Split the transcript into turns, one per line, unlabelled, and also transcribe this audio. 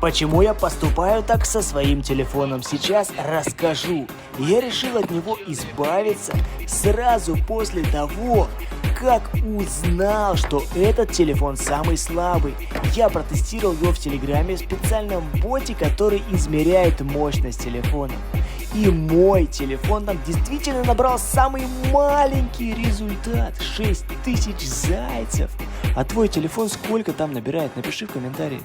Почему я поступаю так со своим телефоном, сейчас расскажу. Я решил от него избавиться сразу после того, как узнал, что этот телефон самый слабый. Я протестировал его в Телеграме в специальном боте, который измеряет мощность телефона. И мой телефон там действительно набрал самый маленький результат — 6000 зайцев. А твой телефон сколько там набирает? Напиши в комментарии.